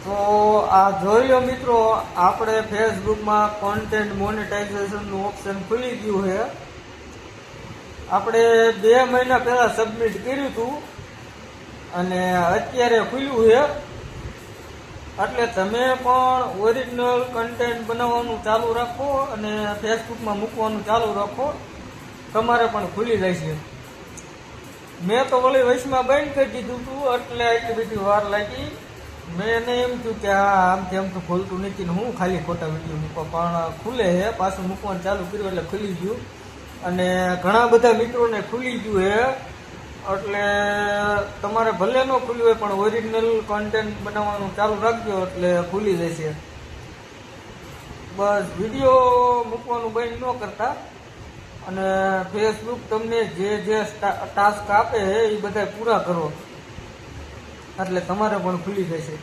તો આ જોઈ લો મિત્રો, આપણે ફેસબુકમાં કોન્ટેન્ટ મોનેટાઇઝેશનનું ઓપ્શન ખુલી ગયું છે. આપણે 2 મહિના પહેલા સબમિટ કર્યું હતું અને અત્યારે ખુલ્યું છે. એટલે તમે પણ ઓરિજિનલ કન્ટેન્ટ બનાવવાનું ચાલુ રાખો અને ફેસબુકમાં મૂકવાનું ચાલુ રાખો, તમારે પણ ખુલી જાય છે. મેં તો વળી વૈશમાં બંધ કરી દીધું હતું, એટલે એટલી બધી વાર લાગી. મેં એને એમ થયું કે આમથી આમ તો ખોલતું નથી ને હું ખાલી ખોટા વિડીયો મૂકવા, પણ ખુલે છે. પાછું મૂકવાનું ચાલુ કર્યું એટલે ખુલી ગયું અને ઘણા બધા મિત્રોને ખુલી ગયું છે. એટલે તમારે ભલે ન ખુલ્યું હોય પણ ઓરિજિનલ કોન્ટેન્ટ બનાવવાનું ચાલુ રાખજો એટલે ખુલી જશે. બસ વિડીયો મૂકવાનું બંધ ન કરતા અને ફેસબુક તમને જે ટાસ્ક આપે છે એ બધા પૂરા કરો એટલે તમારે પણ ખુલી જશે.